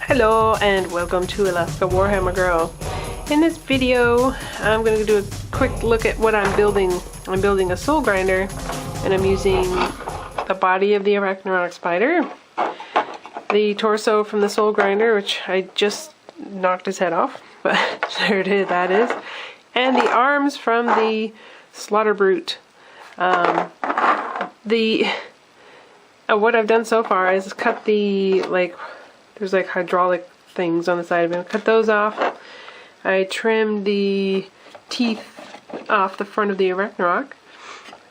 Hello and welcome to Alaska Warhammer Girl. In this video I'm going to do a quick look at what I'm building. I'm building a soul grinder and I'm using the body of the Arachnarock spider, the torso from the soul grinder, which I just knocked his head off, but there it is, that is, and the arms from the slaughter brute. What I've done so far is cut the, there's like hydraulic things on the side of him. Cut those off. I trimmed the teeth off the front of the Arachnarock.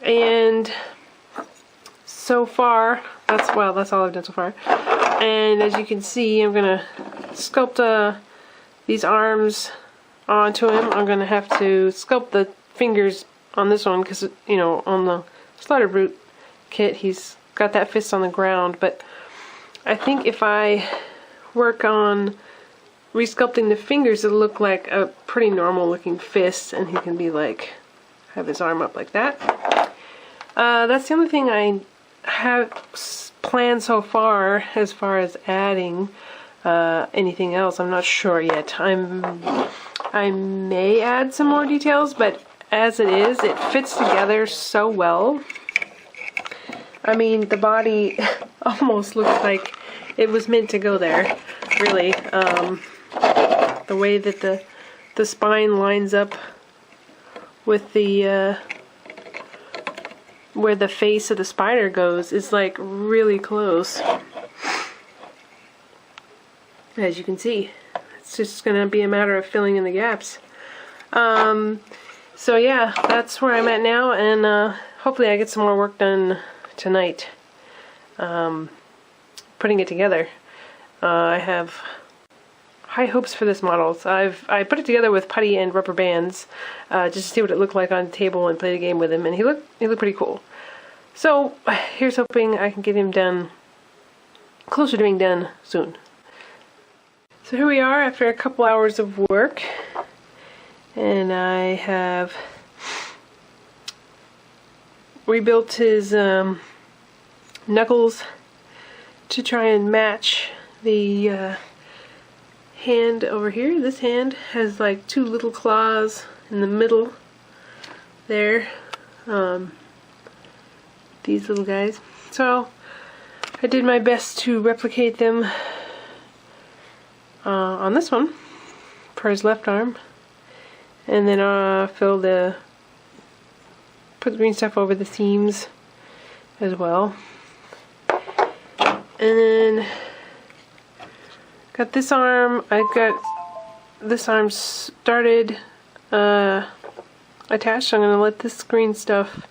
And so far, that's all I've done so far. And as you can see, I'm going to sculpt these arms onto him. I'm going to have to sculpt the fingers on this one because, you know, on the slaughter brute kit, he's got that fist on the ground. But I think if I work on resculpting the fingers, it'll look like a pretty normal looking fist, and he can be like, have his arm up like that. That's the only thing I have planned so far as adding anything else. I'm not sure yet. I may add some more details, but as it is, it fits together so well. I mean, the body almost looks like it was meant to go there, really. The way that the spine lines up with the where the face of the spider goes is like really close. As you can see, it's just gonna be a matter of filling in the gaps. So yeah, that's where I'm at now, and hopefully I get some more work done tonight. Putting it together. I have high hopes for this model. So I put it together with putty and rubber bands just to see what it looked like on the table and played a game with him, and he looked pretty cool. So here's hoping I can get him done, closer to being done soon. So here we are after a couple hours of work, and I have rebuilt his knuckles to try and match the hand over here. This hand has like two little claws in the middle there. These little guys. So I did my best to replicate them on this one for his left arm, and then put the green stuff over the seams as well. And then got this arm. I've got this arm started attached. I'm going to let this green stuff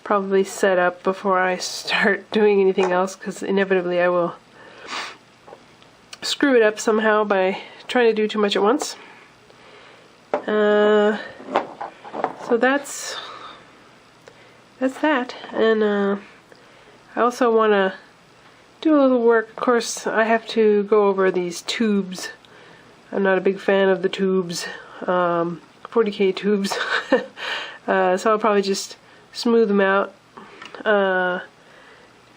probably set up before I start doing anything else, because inevitably I will screw it up somehow by trying to do too much at once. So that's that. And I also want to do a little work. Of course, I have to go over these tubes. I'm not a big fan of the tubes, 40K tubes. So I'll probably just smooth them out,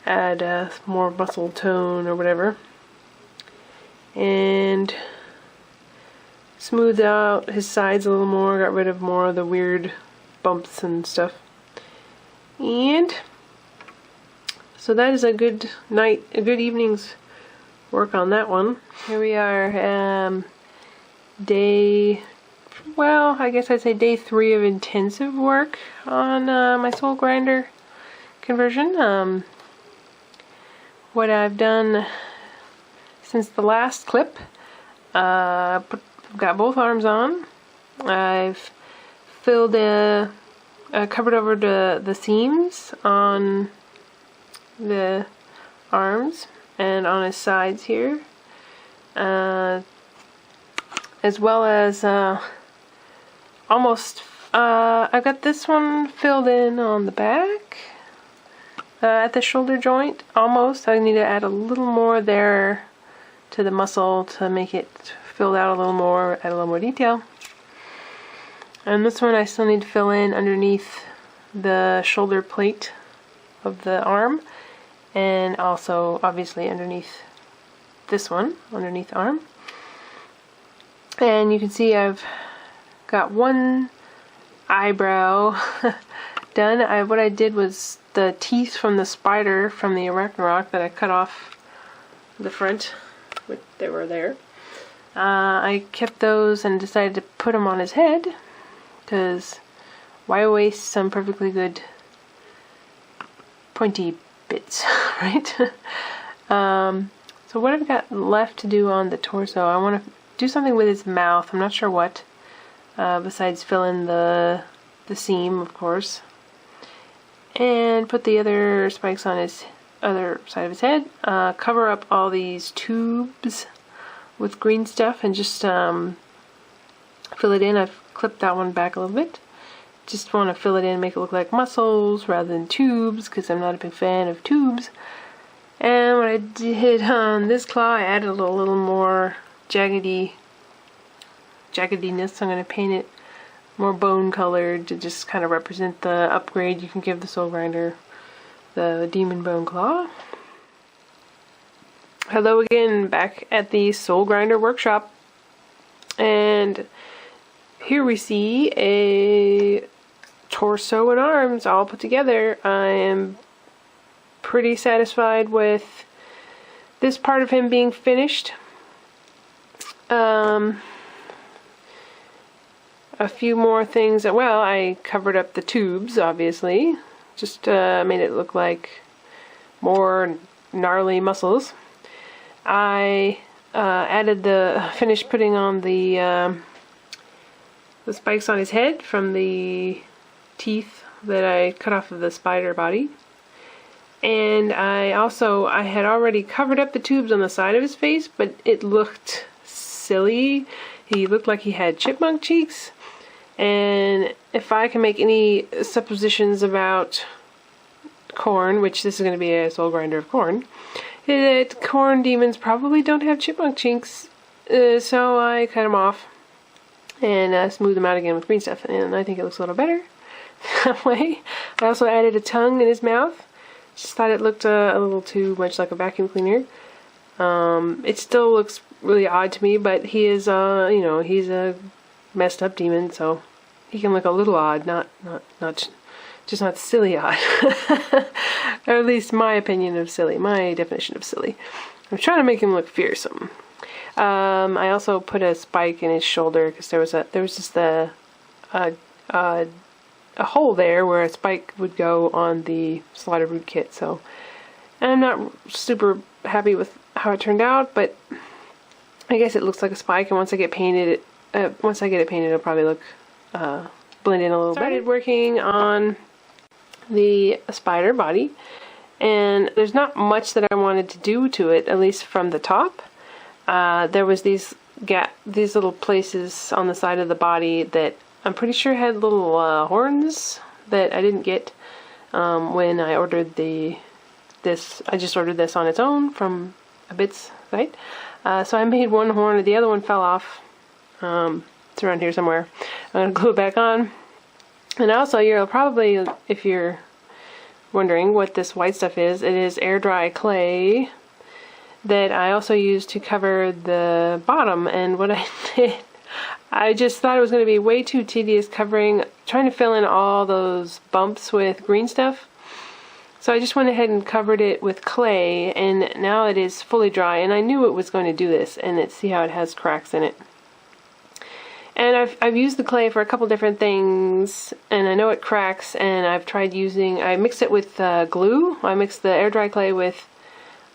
add more muscle tone or whatever, and smooth out his sides a little more, got rid of more of the weird bumps and stuff. And so that is a good evening's work on that one. Here we are, I guess I'd say day 3 of intensive work on my soul grinder conversion. What I've done since the last clip, got both arms on. I've filled covered over the seams on the arms and on his sides here, as well as I've got this one filled in on the back at the shoulder joint. Almost. I need to add a little more there to the muscle to make it filled out a little more, add a little more detail. And this one I still need to fill in underneath the shoulder plate of the arm, and also obviously underneath this one underneath the arm. And you can see I've got one eyebrow done. What I did was the teeth from the spider from the Arachnarock that I cut off the front, they were there. I kept those and decided to put them on his head, because why waste some perfectly good pointy bits, right? So what I've got left to do on the torso, I want to do something with his mouth. I'm not sure what, besides fill in the seam, of course, and put the other spikes on his other side of his head. Cover up all these tubes with green stuff and just fill it in. I've clipped that one back a little bit. Just want to fill it in, make it look like muscles rather than tubes, because I'm not a big fan of tubes. And what I did on this claw, I added a little more jaggediness. I'm going to paint it more bone colored to just kind of represent the upgrade you can give the Soul Grinder, the Demon Bone Claw. Hello again, back at the Soul Grinder workshop, and here we see a torso and arms all put together. I am pretty satisfied with this part of him being finished. A few more things. Well, I covered up the tubes, obviously. Just made it look like more gnarly muscles. I finished putting on the spikes on his head from the teeth that I cut off of the spider body. And I had already covered up the tubes on the side of his face, but it looked silly. He looked like he had chipmunk cheeks. And if I can make any suppositions about KHORNE, which this is going to be a Soul Grinder of KHORNE, that KHORNE demons probably don't have chipmunk cheeks, so I cut them off and smooth them out again with green stuff, and I think it looks a little better that way. I also added a tongue in his mouth. Just thought it looked a little too much like a vacuum cleaner. It still looks really odd to me, but he is, he's a messed up demon, so he can look a little odd, just not silly odd. Or at least my opinion of silly, my definition of silly. I'm trying to make him look fearsome. I also put a spike in his shoulder because there was just a hole there where a spike would go on the Slaughter Root kit. So I'm not super happy with how it turned out, but I guess it looks like a spike. And once I get it painted, it'll probably look blend in a little bit. Started working on the spider body, and there's not much that I wanted to do to it, at least from the top. There was these little places on the side of the body that I'm pretty sure had little horns that I didn't get when I ordered this. I just ordered this on its own from a Bits site. So I made one horn, the other one fell off. It's around here somewhere. I'm going to glue it back on. And also, you'll probably, if you're wondering what this white stuff is, it is air dry clay that I also used to cover the bottom. And what I did, I just thought it was going to be way too tedious trying to fill in all those bumps with green stuff. So I just went ahead and covered it with clay, and now it is fully dry, and I knew it was going to do this, and see how it has cracks in it. And I've used the clay for a couple different things, and I know it cracks, and I've tried I mixed it with glue. I mixed the air dry clay with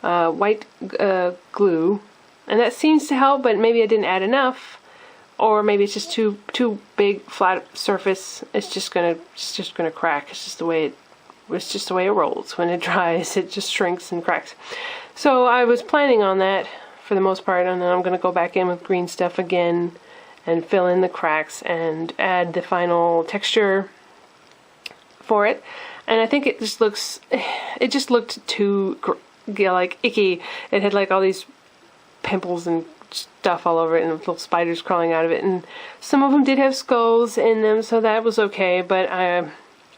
white glue, and that seems to help, but maybe I didn't add enough, or maybe it's just too big flat surface. It's just gonna crack. It's just the way it rolls. When it dries, it just shrinks and cracks. So I was planning on that for the most part, and then I'm gonna go back in with green stuff again and fill in the cracks and add the final texture for it. And I think it just looked too like icky. It had like all these pimples and stuff all over it and little spiders crawling out of it, and some of them did have skulls in them, so that was okay, but I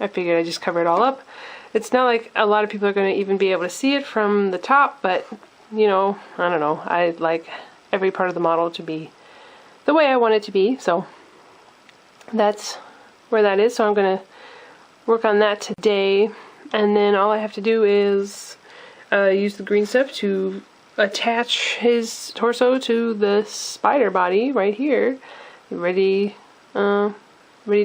figured I'd just cover it all up. It's not like a lot of people are going to even be able to see it from the top, but you know, I don't know, I like every part of the model to be the way I want it to be, so that's where that is. So I'm going to work on that today, and then all I have to do is use the green stuff to attach his torso to the spider body right here, ready to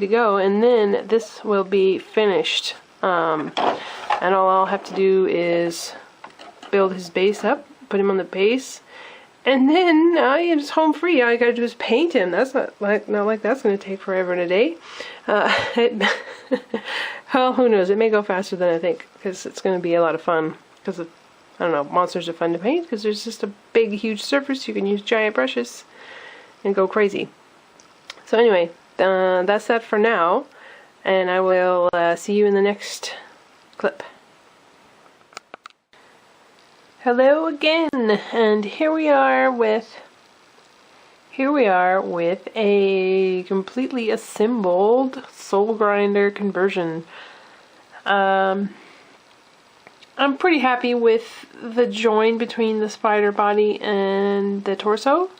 go, and then this will be finished. And all I'll have to do is build his base up, put him on the base, and then it's home free. All I gotta do is paint him. That's not like that's gonna take forever and a day. Well, who knows? It may go faster than I think, because it's gonna be a lot of fun. Because I don't know, monsters are fun to paint because there's just a big, huge surface. You can use giant brushes and go crazy. So anyway, that's that for now, and I will see you in the next clip. Hello again, and here we are with a completely assembled Soul Grinder conversion. I'm pretty happy with the join between the spider body and the torso.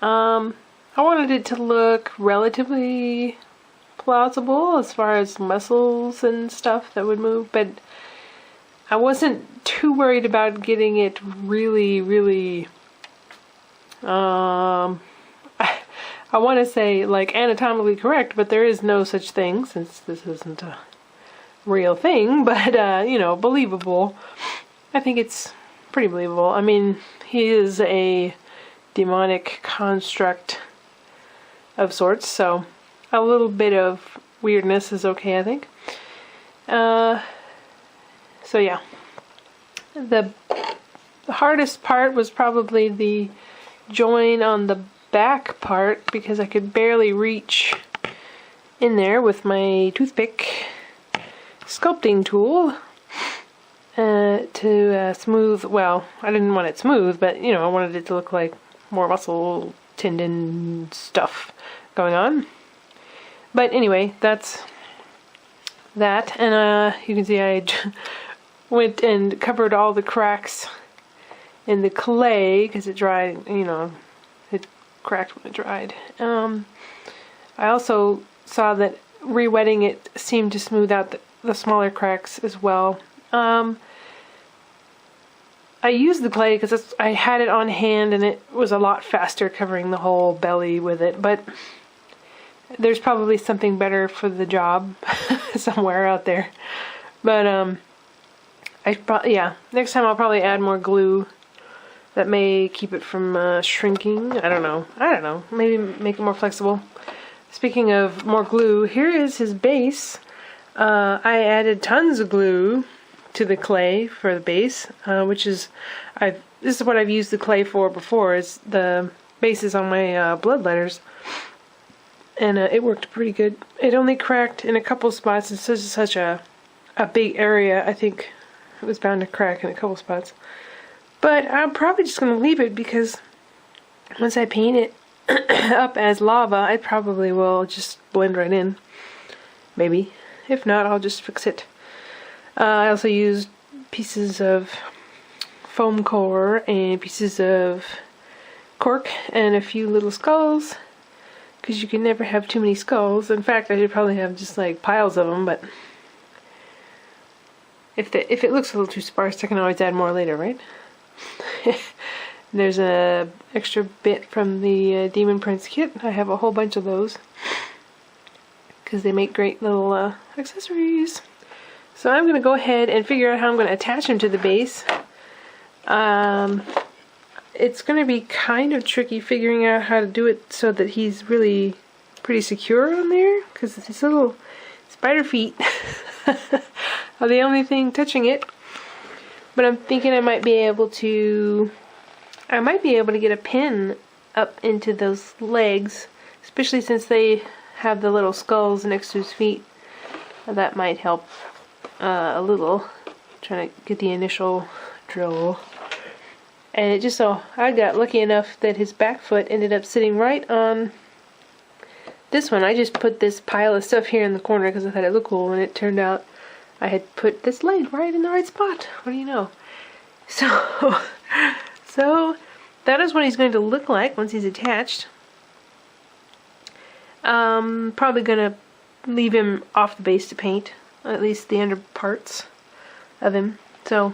I wanted it to look relatively plausible as far as muscles and stuff that would move, but I wasn't too worried about getting it really I want to say like anatomically correct, but there is no such thing since this isn't a real thing, but you know, believable. I think it's pretty believable. I mean, he is a demonic construct of sorts, so a little bit of weirdness is okay, I think. So yeah, the hardest part was probably the join on the back part, because I could barely reach in there with my toothpick sculpting tool to smooth. Well, I didn't want it smooth, but you know, I wanted it to look like more muscle, tendon stuff going on. But anyway, that's that, and you can see I went and covered all the cracks in the clay because it dried, you know, it cracked when it dried. I also saw that re-wetting it seemed to smooth out the smaller cracks as well. I used the clay because I had it on hand and it was a lot faster covering the whole belly with it, but there's probably something better for the job somewhere out there. But yeah, next time I'll probably add more glue that may keep it from shrinking. I don't know. Maybe make it more flexible. Speaking of more glue, here is his base. I added tons of glue to the clay for the base, which is this is what I've used the clay for before. Is the bases on my blood letters, and it worked pretty good. It only cracked in a couple spots. It's such a big area. I think it was bound to crack in a couple spots. But I'm probably just going to leave it, because once I paint it up as lava, I probably will just blend right in. Maybe. If not, I'll just fix it. I also used pieces of foam core and pieces of cork and a few little skulls, because you can never have too many skulls. In fact, I should probably have just like piles of them, but if it looks a little too sparse, I can always add more later, right? There's a extra bit from the Demon Prince kit. I have a whole bunch of those because they make great little accessories. So I'm going to go ahead and figure out how I'm going to attach him to the base. It's going to be kind of tricky figuring out how to do it so that he's really pretty secure on there, because his little spider feet are the only thing touching it. But I'm thinking I might be able to get a pin up into those legs, especially since they have the little skulls next to his feet. That might help a little, trying to get the initial drill. And it just so I got lucky enough that his back foot ended up sitting right on this one. I just put this pile of stuff here in the corner because I thought it looked cool, and it turned out I had put this leg right in the right spot. What do you know? So, so that is what he's going to look like once he's attached. Probably gonna leave him off the base to paint, at least the under parts of him. So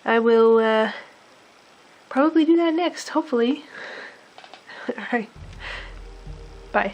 I will probably do that next, hopefully. Alright, bye.